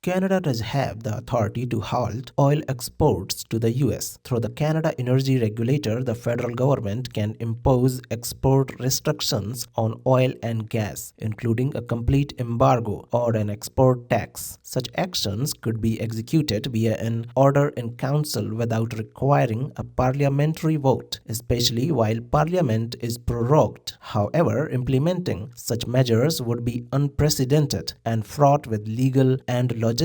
Canada does have the authority to halt oil exports to the US. Through the Canada Energy Regulator, the federal government can impose export restrictions on oil and gas, including a complete embargo or an export tax. Such actions could be executed via an order in council without requiring a parliamentary vote, especially while parliament is prorogued. However, implementing such measures would be unprecedented and fraught with legal and logistical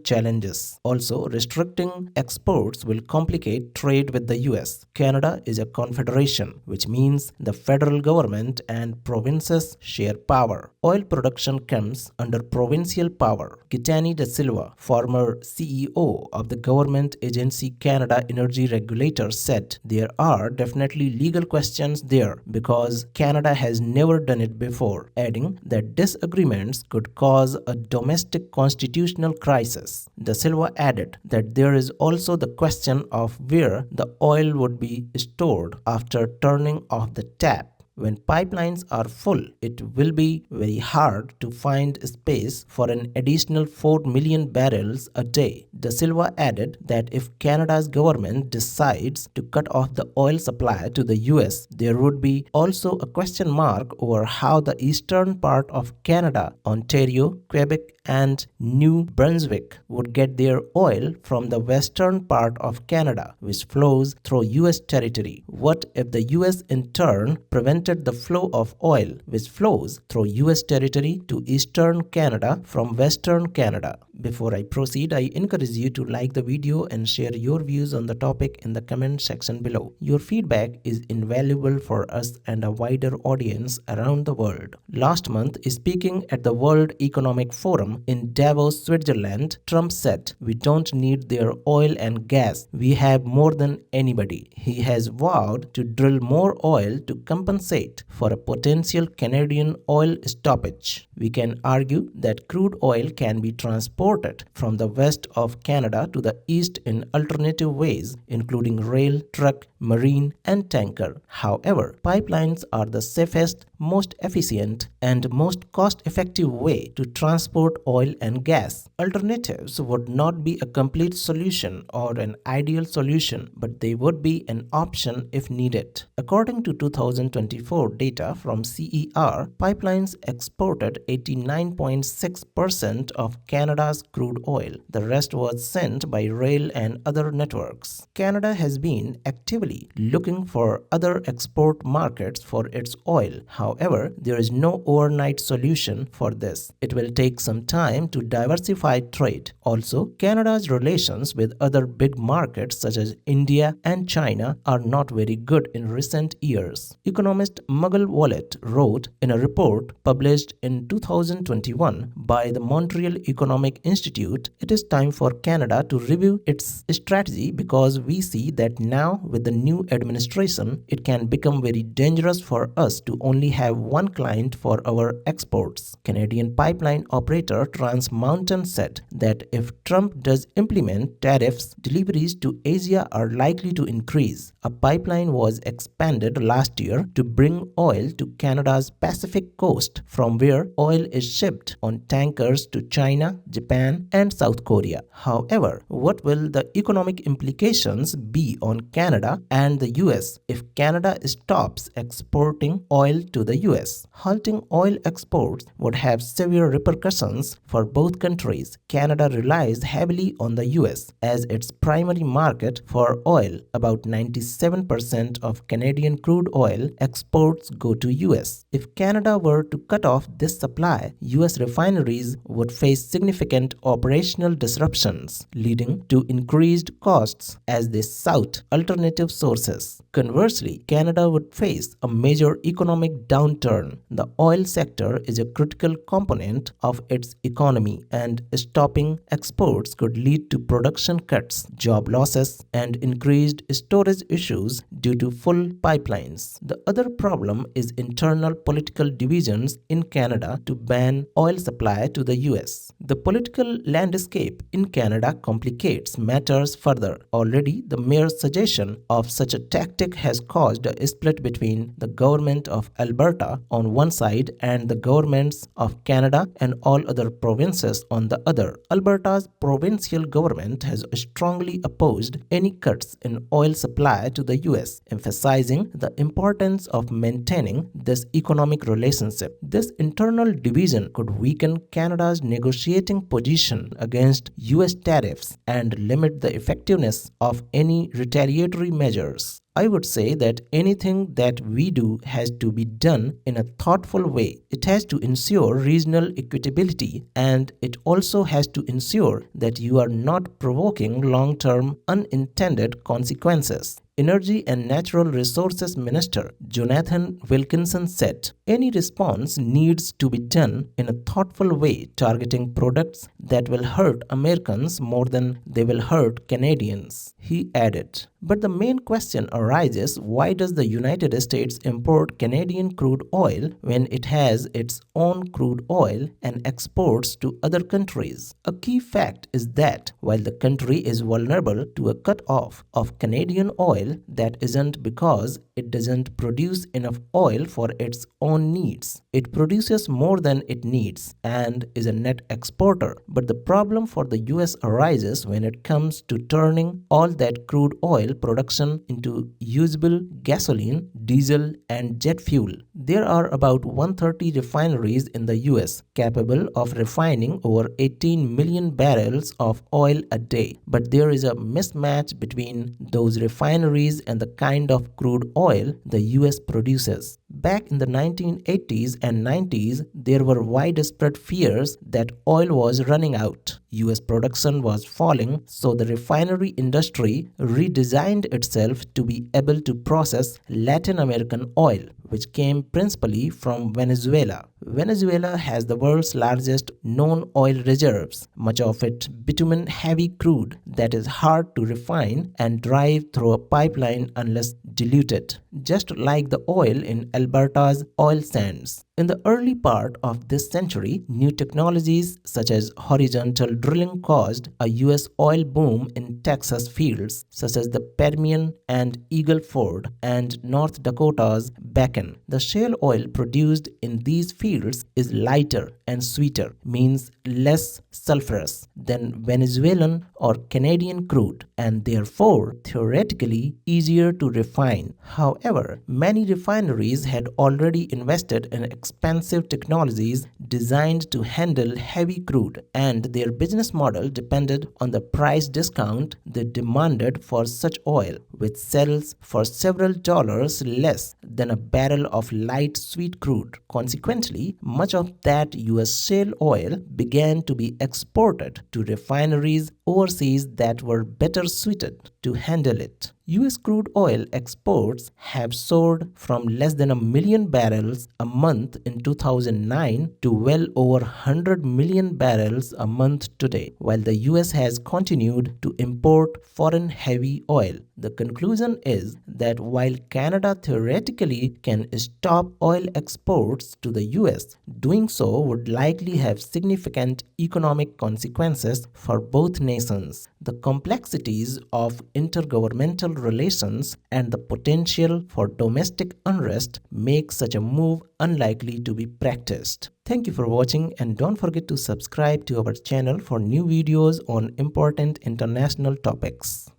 challenges. Also, restricting exports will complicate trade with the US. Canada is a confederation, which means the federal government and provinces share power. Oil production comes under provincial power. Kitani Da Silva, former CEO of the government agency Canada Energy Regulator, said there are definitely legal questions there because Canada has never done it before, adding that disagreements could cause a domestic constitutional crisis. Da Silva added that there is also the question of where the oil would be stored after turning off the tap. When pipelines are full, it will be very hard to find space for an additional 4 million barrels a day. Da Silva added that if Canada's government decides to cut off the oil supply to the US, there would be also a question mark over how the eastern part of Canada, Ontario, Quebec, and New Brunswick would get their oil from the western part of Canada, which flows through US territory. What if the US in turn prevented the flow of oil, which flows through US territory to eastern Canada from western Canada? Before I proceed, I encourage you to like the video and share your views on the topic in the comment section below. Your feedback is invaluable for us and a wider audience around the world. Last month, speaking at the World Economic Forum in Davos, Switzerland, Trump said, "We don't need their oil and gas. We have more than anybody." He has vowed to drill more oil to compensate for a potential Canadian oil stoppage. We can argue that crude oil can be transported from the west of Canada to the east in alternative ways, including rail, truck, marine, and tanker. However, pipelines are the safest, most efficient, and most cost-effective way to transport oil and gas. Alternatives would not be a complete solution or an ideal solution, but they would be an option if needed. According to 2024 data from CER, pipelines exported 89.6% of Canada's crude oil. The rest was sent by rail and other networks. Canada has been actively looking for other export markets for its oil. However, there is no overnight solution for this. It will take some time to diversify trade. Also, Canada's relations with other big markets such as India and China are not very good in recent years. Economist Muggle Wallet wrote in a report published in 2021 by the Montreal Economic Institute, "It is time for Canada to review its strategy because we see that now with the new administration, it can become very dangerous for us to only have one client for our exports." Canadian pipeline operator Trans Mountain said that if Trump does implement tariffs, deliveries to Asia are likely to increase. A pipeline was expanded last year to bring oil to Canada's Pacific coast, from where oil is shipped on tankers to China, Japan, and South Korea. However, what will the economic implications be on Canada and the US if Canada stops exporting oil to the US? Halting oil exports would have severe repercussions for both countries. Canada relies heavily on the US as its primary market for oil. About 97% of Canadian crude oil exports go to US. If Canada were to cut off this supply, US refineries would face significant operational disruptions, leading to increased costs as they sought alternative sources. Conversely, Canada would face a major economic downturn. The oil sector is a critical component of its economy, and stopping exports could lead to production cuts, job losses, and increased storage issues due to full pipelines. The other problem is internal political divisions in Canada to ban oil supply to the US. The political landscape in Canada complicates matters further. Already, the mere suggestion of of such a tactic has caused a split between the government of Alberta on one side and the governments of Canada and all other provinces on the other. Alberta's provincial government has strongly opposed any cuts in oil supply to the US, emphasizing the importance of maintaining this economic relationship. This internal division could weaken Canada's negotiating position against US tariffs and limit the effectiveness of any retaliatory measures. I would say that anything that we do has to be done in a thoughtful way. It has to ensure regional equitability, and it also has to ensure that you are not provoking long-term unintended consequences. Energy and Natural Resources Minister Jonathan Wilkinson said, "Any response needs to be done in a thoughtful way, targeting products that will hurt Americans more than they will hurt Canadians." He added, "But the main question arises, why does the United States import Canadian crude oil when it has its own crude oil and exports to other countries? A key fact is that while the country is vulnerable to a cut-off of Canadian oil, that isn't because it doesn't produce enough oil for its own needs. It produces more than it needs and is a net exporter. But the problem for the US arises when it comes to turning all that crude oil production into usable gasoline, diesel, and jet fuel. There are about 130 refineries in the US capable of refining over 18 million barrels of oil a day. But there is a mismatch between those refineries and the kind of crude oil the US produces. Back in the 1980s and 90s, there were widespread fears that oil was running out. US production was falling, so the refinery industry redesigned itself to be able to process Latin American oil, which came principally from Venezuela. Venezuela has the world's largest known oil reserves, much of it bitumen-heavy crude that is hard to refine and drive through a pipeline unless diluted, just like the oil in Alberta's oil sands. In the early part of this century, new technologies such as horizontal drilling caused a US oil boom in Texas fields such as the Permian and Eagle Ford and North Dakota's Bakken. The shale oil produced in these fields is lighter and sweeter, means less sulfurous than Venezuelan or Canadian crude, and therefore theoretically easier to refine. However, many refineries had already invested in expensive technologies designed to handle heavy crude, and their business model depended on the price discount they demanded for such oil, which sells for several dollars less than a barrel of light sweet crude. Consequently, much of that US shale oil began to be exported to refineries overseas that were better suited to handle it. US crude oil exports have soared from less than 1 million barrels a month in 2009 to well over 100 million barrels a month today, while the US has continued to import foreign heavy oil. The conclusion is that while Canada theoretically can stop oil exports to the US, doing so would likely have significant economic consequences for both nations. The complexities of intergovernmental relations and the potential for domestic unrest make such a move unlikely to be practiced. Thank you for watching, and don't forget to subscribe to our channel for new videos on important international topics.